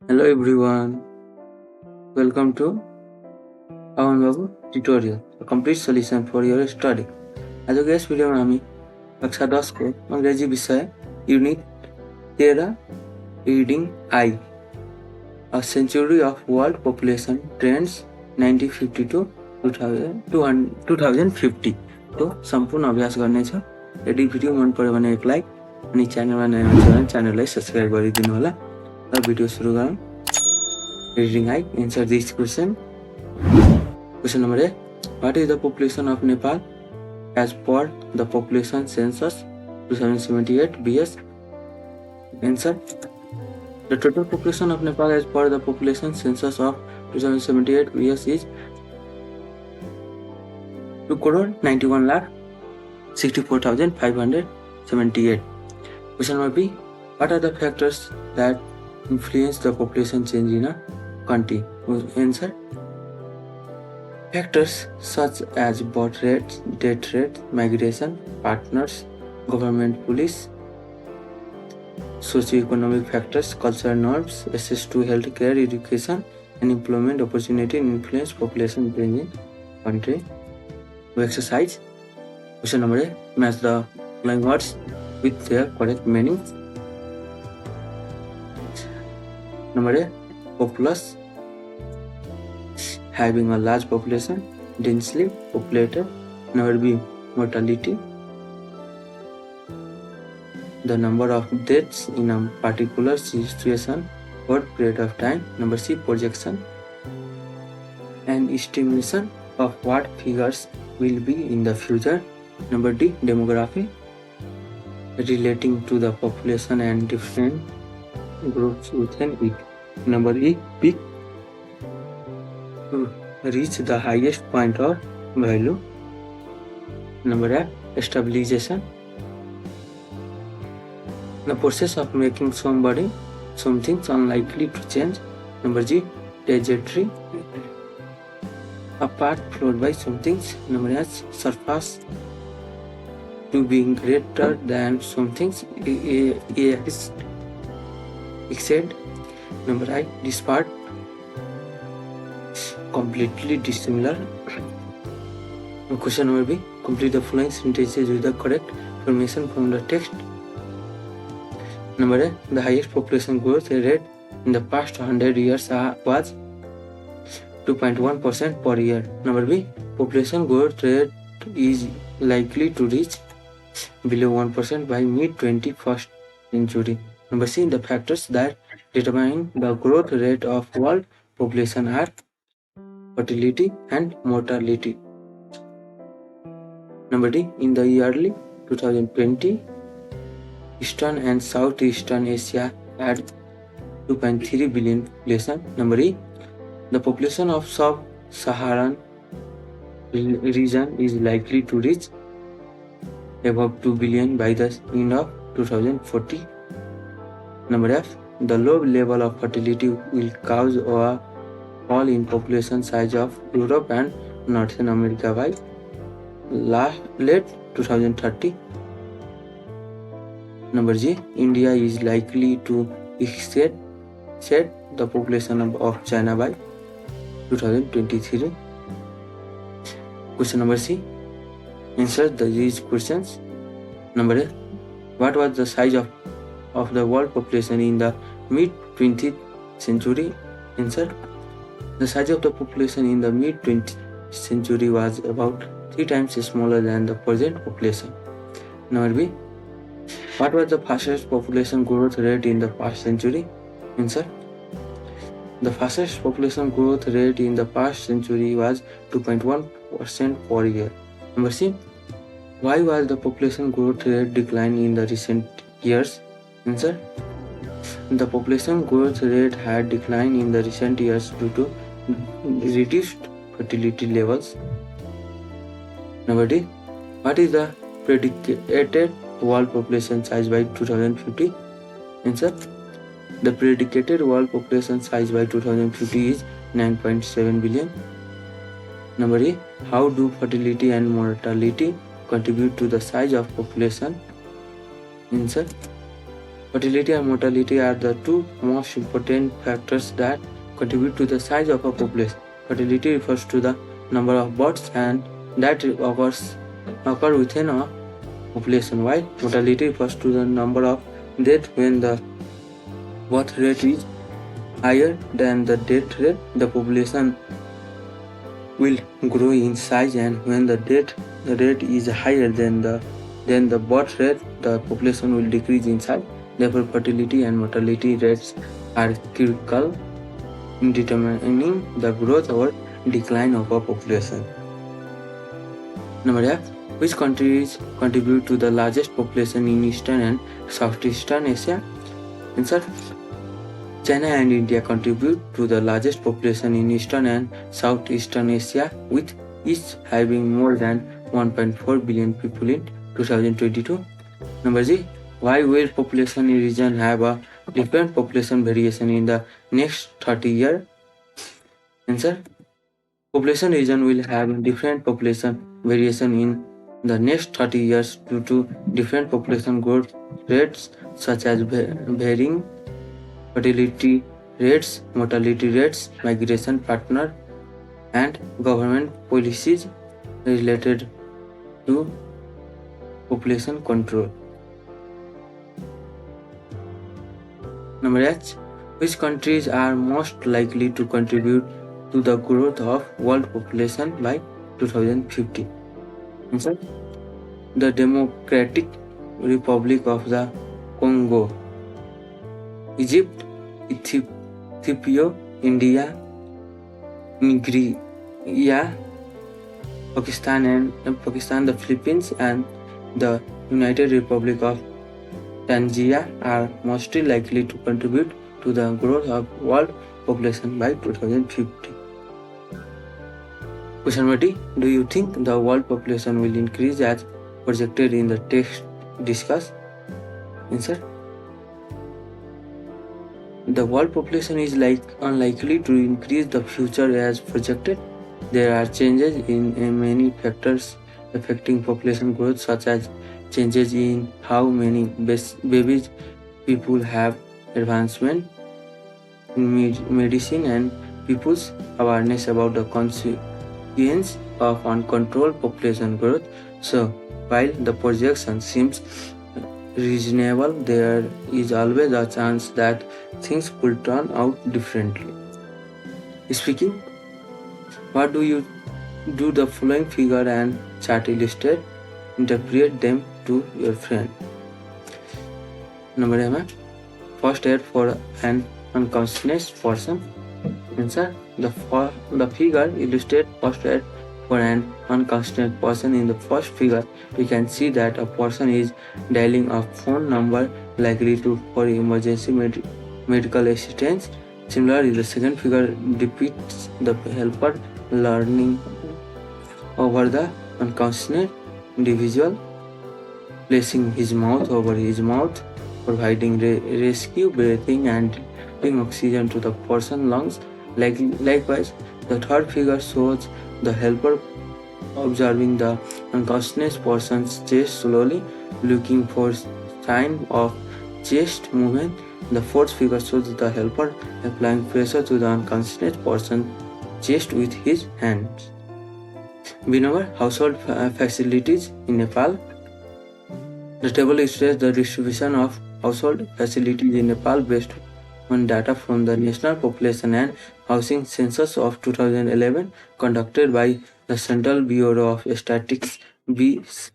Hello everyone, welcome to Awan Babu tutorial, a complete solution for your study. আজকে video আমি कक्षा 10 को अंग्रेजी विषय unit 13 reading I a century of world population trends 1950 to 2050 तो संपूर्ण अभ्यास गर्ने छ। यदि भिडियो मन पर्यो भने एक लाइक अनि च्यानलमा नयाँ हुनुहुन्छ भने च्यानललाई सब्स्क्राइब गरिदिनु होला। र भिडियो सुरु गरौँ। Reading I answer this question. Question number A. What is the population of Nepal as per the population census 2078 BS? Answer. The total population of Nepal as per the population census of 2078 BS is 2,91,64,578. Question number B. What are the factors that influence the population change in a country? Answer. Factors such as birth rates, death rate, migration, partners, government police, socio-economic factors, cultural norms, access to healthcare, education, and employment opportunity influence population change in country. To exercise. Question number A. Match the following words with their correct meanings. Number A. Populous, having a large population, densely populated. Number B. Mortality, the number of deaths in a particular situation or period of time. Number C. Projection, an estimation of what figures will be in the future. Number D. Demography, relating to the population and different groups within it. Number E. Peak, to reach the highest point or value. Number F. Stabilization, the process of making something unlikely to change. Number G. Trajectory, a path followed by something. Number H. Surface, to being greater than something exceed. Number I. Disparate, completely dissimilar. Question number B. Complete the following sentences with the correct information from the text. Number A. The highest population growth rate in the past 100 years was 2.1% per year. Number B. Population growth rate is likely to reach below 1% by mid-21st century. Number C. The factors that determine the growth rate of world population are fertility and mortality. Number D. In the early 2020, Eastern and Southeastern Asia had 2.3 billion population. Number E. The population of sub-Saharan region is likely to reach above 2 billion by the end of 2040. Number F. The low level of fertility will cause a fall in population size of Europe and Northern America by late 2030. Number G. India is likely to exceed the population of China by 2023. Question number C. Answer these questions. Number A. What was the size of the world population in the mid-20th century? Answer. The size of the population in the mid-20th century was about 3 times smaller than the present population. Number B. What was the fastest population growth rate in the past century? Answer. The fastest population growth rate in the past century was 2.1% per year. Number C. Why was the population growth rate declining in the recent years? Answer. The population growth rate had declined in the recent years due to reduced fertility levels. Number D. What is the predicted world population size by 2050? Answer. The predicted world population size by 2050 is 9.7 billion. Number E. How do fertility and mortality contribute to the size of population? Answer. Fertility and mortality are the two most important factors that contribute to the size of a population. Fertility refers to the number of births and that occur within a population, while mortality refers to the number of deaths when the birth rate is higher than the death rate. The population will grow in size, and when the death rate is higher than the birth rate, the population will decrease in size. Therefore, fertility and mortality rates are critical in determining the growth or decline of a population. Number F. Which countries contribute to the largest population in Eastern and Southeastern Asia? Answer. China and India contribute to the largest population in Eastern and Southeastern Asia, with each having more than 1.4 billion people in 2022. Number G. Why will population region have a different population variation in the next 30 years? Answer. Population region will have different population variation in the next 30 years due to different population growth rates such as varying fertility rates, mortality rates, migration pattern, and government policies related to population control. Number H. Which countries are most likely to contribute to the growth of world population by 2050? Answer. The Democratic Republic of the Congo, Egypt, Ethiopia, India, Nigeria, Pakistan, the Philippines, and the United Republic of Tanzania are mostly likely to contribute to the growth of world population by 2050. Question number D. Do you think the world population will increase as projected in the text discussed? Answer. The world population is unlikely to increase the future as projected. There are changes in many factors affecting population growth, such as changes in how many babies people have, advancement in medicine, and people's awareness about the consequence of uncontrolled population growth. So, while the projection seems reasonable, there is always a chance that things could turn out differently. Speaking, what do you do the following figure and chart illustrate? Interpret them to your friend. Number M. First aid for an unconscious person. Answer. The figure illustrates first aid for an unconscious person. In the first figure, we can see that a person is dialing a phone number likely for emergency medical assistance. Similarly, the second figure depicts the helper learning over the unconscious individual, placing his mouth over his mouth, providing rescue breathing and giving oxygen to the person's lungs. Likewise, the third figure shows the helper observing the unconscious person's chest slowly, looking for signs of chest movement. The fourth figure shows the helper applying pressure to the unconscious person's chest with his hands. B. Household facilities in Nepal. The table illustrates the distribution of household facilities in Nepal based on data from the National Population and Housing Census of 2011 conducted by the Central Bureau of Statistics CBS.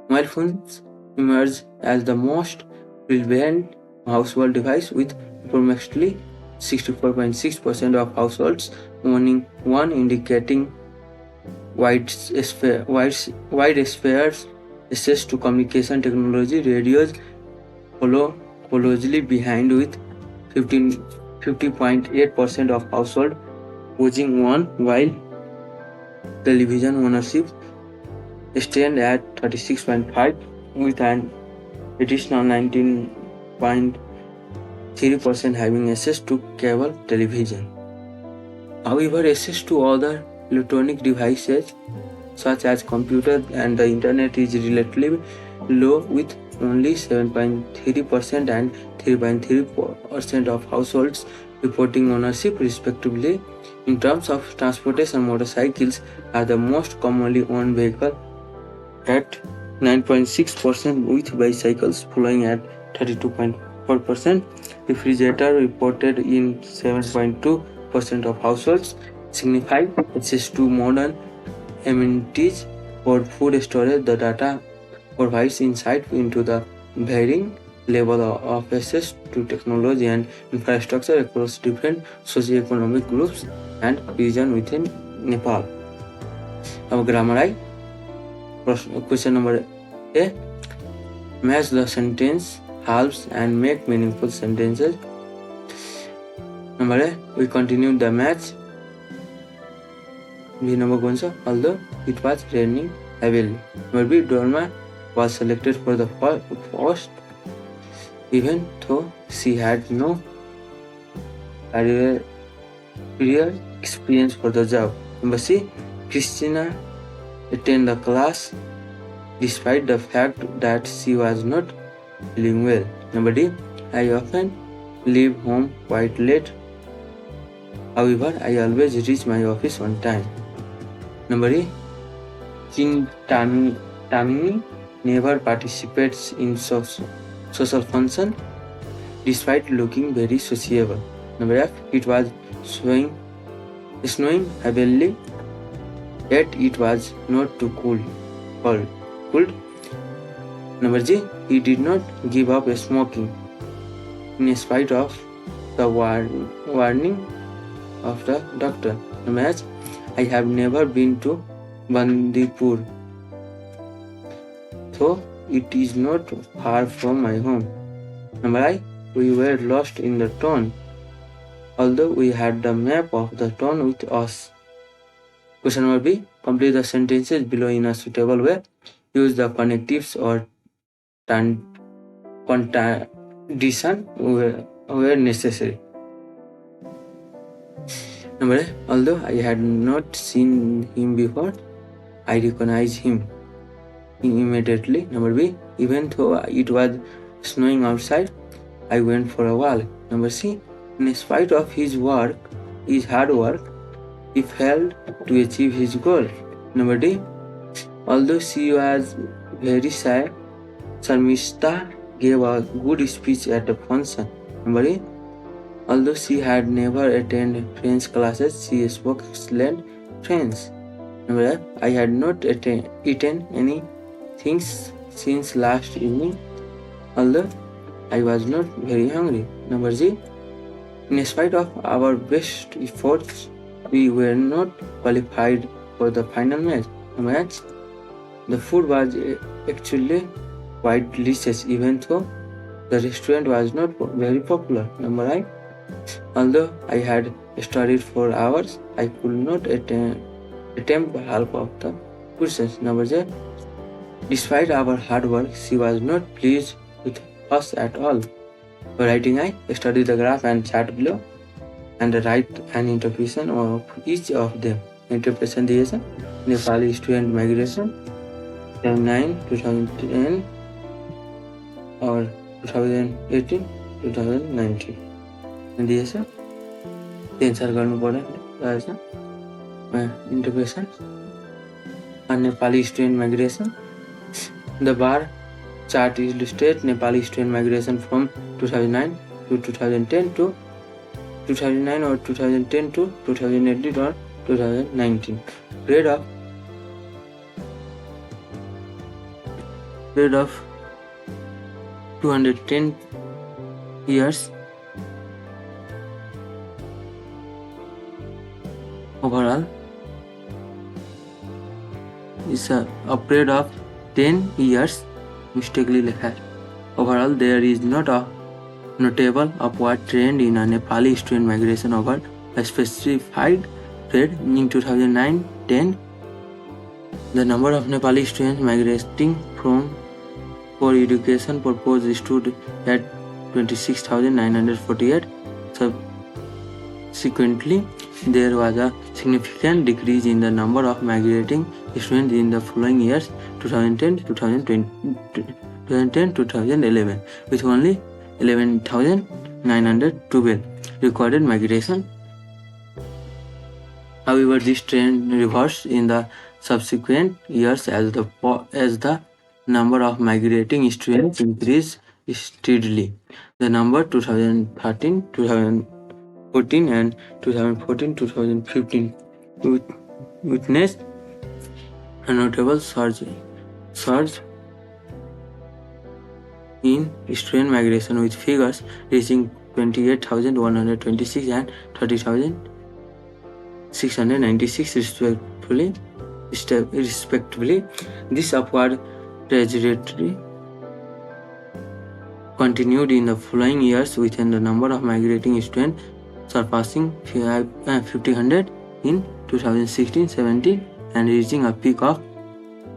Mobile phones emerged as the most prevalent household device, with approximately 64.6% of households owning one, indicating wide spheres access to communication technology. Radios follow closely behind, with 50.8% of households owning one, while television ownership stands at 36.5%, with an additional 19.3% having access to cable television. However, access to other electronic devices such as computers and the internet is relatively low, with only 7.3% and 3.3% of households reporting ownership respectively. In terms of transportation, motorcycles are the most commonly owned vehicle at 9.6%, with bicycles following at 32.4%. Refrigerator reported in 7.2% of households, signifying access to modern amenities for food storage. The data provides insight into the varying level of access to technology and infrastructure across different socio-economic groups and regions within Nepal. अब grammar I. Question number A. Match the sentence halves and make meaningful sentences. Number A. We continued the match. B. Number one. Although it was raining heavily. Number B. Dorma was selected for the post even though she had no prior experience for the job. Number C. Christina attended the class despite the fact that she was not feeling well. Number D. I often leave home quite late. However, I always reach my office on time. Number E. Tamini never participates in social function despite looking very sociable. Number F. It was snowing heavily, yet it was not too cold. Number G. He did not give up smoking in spite of the warning of the doctor. Number H. I have never been to Bandipur, so it is not far from my home. Number I. We were lost in the town, although we had the map of the town with us. Question number B. Complete the sentences below in a suitable way. Use the connectives or condition where necessary. Number A. Although I had not seen him before, I recognized him immediately. Number B. Even though it was snowing outside, I went for a walk. Number C. In spite of his hard work, he failed to achieve his goal. Number D. Although she was very shy, Sharmista gave a good speech at a function. Number E. Although she had never attended French classes, she spoke excellent French. Number F. I had not eaten anything since last evening, although I was not very hungry. Number G. In spite of our best efforts, we were not qualified for the final match. Number H. The food was actually quite delicious, even though the restaurant was not very popular. Number I. Although I had studied for hours, I could not attempt half of the questions. Number J. Despite our hard work, she was not pleased with us at all. For writing I, study the graph and chart below and write an interpretation of each of them. Interpretation दिए छ Nepali student migration 2009-2010 और 2018-2019 दिए छ answer गर्नु पर्ने रहेछ interpretation and Nepali student migration. The bar chart illustrates Nepali student migration from 2009 to 2010 to 2009 or 2010 to 2018 or 2019. Rate of 210 years overall is a period of 10 years mistakenly lekha. Overall, there is not a notable upward trend in a Nepali student migration over a specified period. In 2009-10, the number of Nepali students migrating for education purpose stood at 26,948. Subsequently, there was a significant decrease in the number of migrating students in the following years, 2010-2020. 2010-2011 with only 11,912 recorded migration. However, this trend reversed in the subsequent years as the number of migrating students increased steadily. The number 2013, 2014 and 2014-2015 witnessed a notable surge in student migration, with figures reaching 28,126 and 30,696 respectively. This upward trajectory continued in the following years, with the number of migrating students surpassing 500 in 2016-17 and reaching a peak of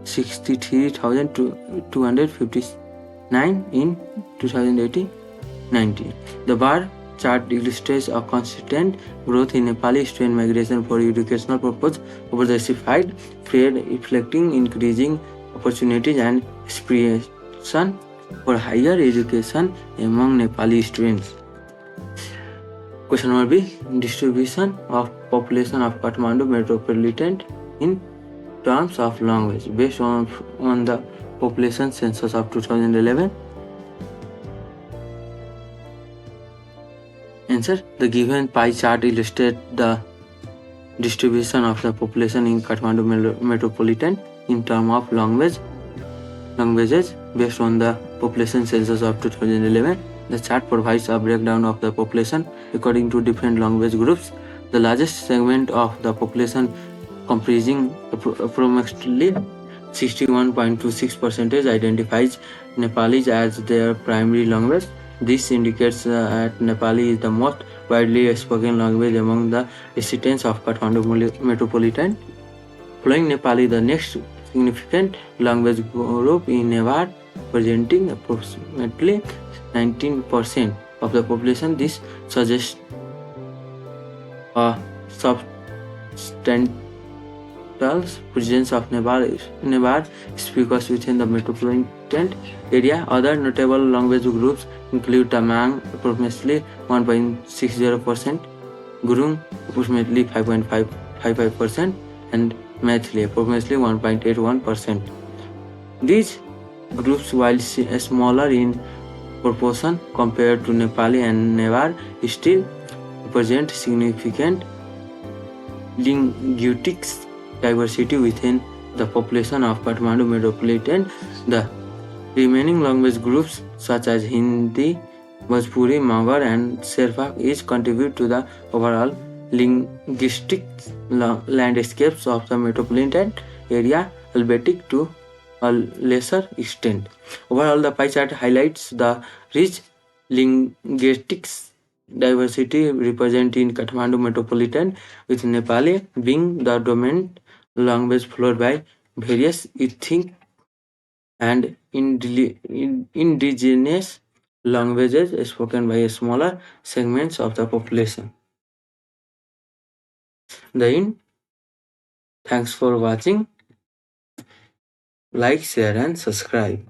63,259 in 2018-19. The bar chart illustrates a consistent growth in Nepali student migration for educational purpose over the specified period, reflecting increasing opportunities and aspiration for higher education among Nepali students. Question number B. Distribution of population of Kathmandu metropolitan in terms of language based on the population census of 2011. Answer. The given pie chart illustrates the distribution of the population in Kathmandu metropolitan in terms of languages based on the population census of 2011. The chart provides a breakdown of the population according to different language groups. The largest segment of the population, comprising approximately 61.26%, identifies Nepali as their primary language. This indicates that Nepali is the most widely spoken language among the residents of Kathmandu metropolitan. Following Nepali, the next significant language group is Newar, presenting approximately 19% of the population. This suggests a substantial presence of Newar speakers within the metropolitan area. Other notable language groups include Tamang, approximately 1.60%, Gurung, approximately 5.55%, and Maithili, approximately 1.81%. These groups, while smaller in proportion compared to Nepali and Newar, still represent significant linguistic diversity within the population of Kathmandu metropolitan. The remaining language groups such as Hindi, Bhojpuri, Magar and Sherpa each contribute to the overall linguistic landscapes of the metropolitan area, albeit to a lesser extent. Overall, the pie chart highlights the rich linguistic diversity represented in Kathmandu metropolitan, with Nepali being the dominant language, followed by various ethnic and indigenous languages spoken by smaller segments of the population. Thanks for watching. Like, share and subscribe.